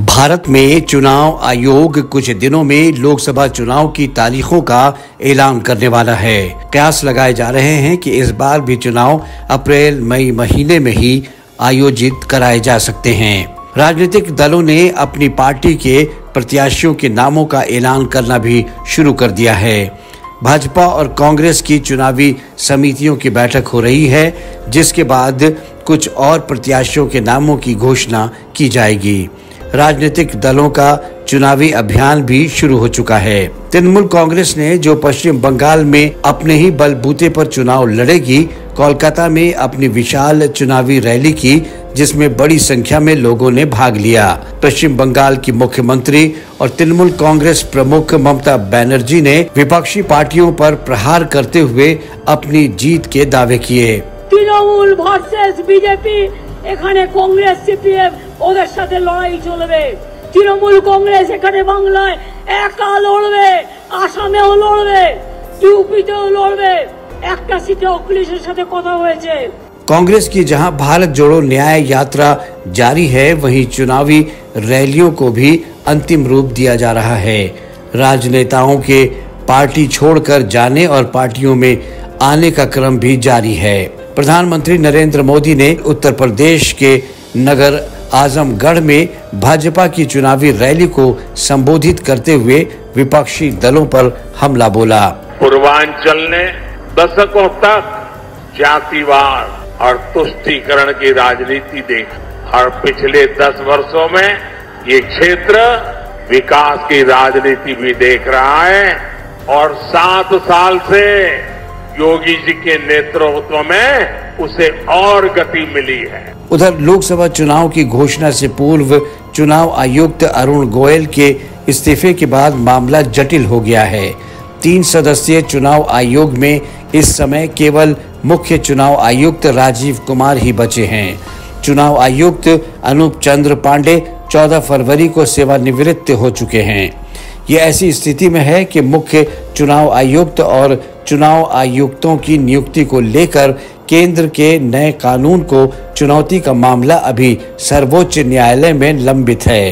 भारत में चुनाव आयोग कुछ दिनों में लोकसभा चुनाव की तारीखों का ऐलान करने वाला है। कयास लगाए जा रहे हैं कि इस बार भी चुनाव अप्रैल मई महीने में ही आयोजित कराए जा सकते हैं। राजनीतिक दलों ने अपनी पार्टी के प्रत्याशियों के नामों का ऐलान करना भी शुरू कर दिया है। भाजपा और कांग्रेस की चुनावी समितियों की बैठक हो रही है, जिसके बाद कुछ और प्रत्याशियों के नामों की घोषणा की जाएगी। राजनीतिक दलों का चुनावी अभियान भी शुरू हो चुका है। तृणमूल कांग्रेस ने जो पश्चिम बंगाल में अपने ही बलबूते पर चुनाव लड़ेगी, कोलकाता में अपनी विशाल चुनावी रैली की, जिसमें बड़ी संख्या में लोगों ने भाग लिया। पश्चिम बंगाल की मुख्यमंत्री और तृणमूल कांग्रेस प्रमुख ममता बनर्जी ने विपक्षी पार्टियों पर प्रहार करते हुए अपनी जीत के दावे किए। तृणमूल वर्सेस बीजेपी, এখানে কংগ্রেস সিপিএম ওদের সাথে লড়াই চলবে। তৃণমূল কংগ্রেস এখানে বাংলায় একা লড়বে, আসামেও লড়বে, ইউপিতেও লড়বে, একটা সিটে অখিলেশের সাথে কথা হয়েছে। कांग्रेस की जहां भारत जोड़ो न्याय यात्रा जारी है, वहीं चुनावी रैलियों को भी अंतिम रूप दिया जा रहा है। राजनेताओं के पार्टी छोड़कर जाने और पार्टियों में आने का क्रम भी जारी है। प्रधानमंत्री नरेंद्र मोदी ने उत्तर प्रदेश के नगर आजमगढ़ में भाजपा की चुनावी रैली को संबोधित करते हुए विपक्षी दलों पर हमला बोला। पूर्वांचल ने दशकों तक जातिवाद और तुष्टीकरण की राजनीति देखी और पिछले 10 वर्षों में ये क्षेत्र विकास की राजनीति भी देख रहा है और 7 साल से योगी जी के नेतृत्व में उसे और गति मिली है। उधर लोकसभा चुनाव की घोषणा से पूर्व चुनाव आयुक्त अरुण गोयल के इस्तीफे के बाद मामला जटिल हो गया है। 3 सदस्यीय चुनाव आयोग में इस समय केवल मुख्य चुनाव आयुक्त राजीव कुमार ही बचे हैं। चुनाव आयुक्त अनूप चंद्र पांडे 14 फरवरी को सेवानिवृत्त हो चुके हैं। ये ऐसी स्थिति में है कि मुख्य चुनाव आयुक्त और चुनाव आयुक्तों की नियुक्ति को लेकर केंद्र के नए कानून को चुनौती का मामला अभी सर्वोच्च न्यायालय में लंबित है।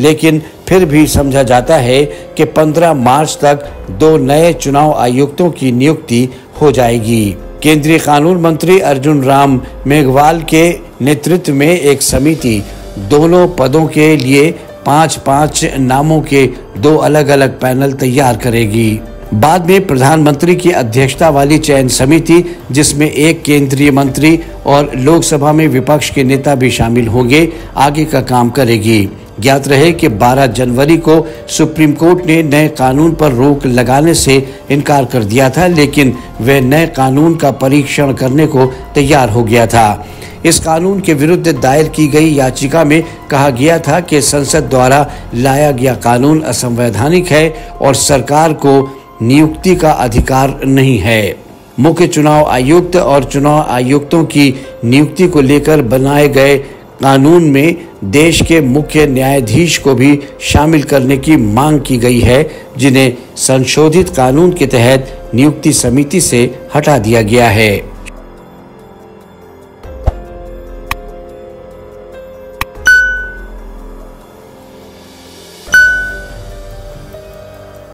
लेकिन फिर भी समझा जाता है कि 15 मार्च तक 2 नए चुनाव आयुक्तों की नियुक्ति हो जाएगी। केंद्रीय कानून मंत्री अर्जुन राम मेघवाल के नेतृत्व में एक समिति दोनों पदों के लिए 5-5 नामों के 2 अलग-अलग पैनल तैयार करेगी। बाद में प्रधानमंत्री की अध्यक्षता वाली चयन समिति, जिसमें एक केंद्रीय मंत्री और लोकसभा में विपक्ष के नेता भी शामिल होंगे, आगे का काम करेगी। ज्ञात रहे कि 12 जनवरी को सुप्रीम कोर्ट ने नए कानून पर रोक लगाने से इनकार कर दिया था, लेकिन वह नए कानून का परीक्षण करने को तैयार हो गया था। इस कानून के विरुद्ध दायर की गई याचिका में कहा गया था कि संसद द्वारा लाया गया कानून असंवैधानिक है और सरकार को नियुक्ति का अधिकार नहीं है। मुख्य चुनाव आयुक्त और चुनाव आयुक्तों की नियुक्ति को लेकर बनाए गए कानून में देश के मुख्य न्यायाधीश को भी शामिल करने की मांग की गई है, जिन्हें संशोधित कानून के तहत नियुक्ति समिति से हटा दिया गया है।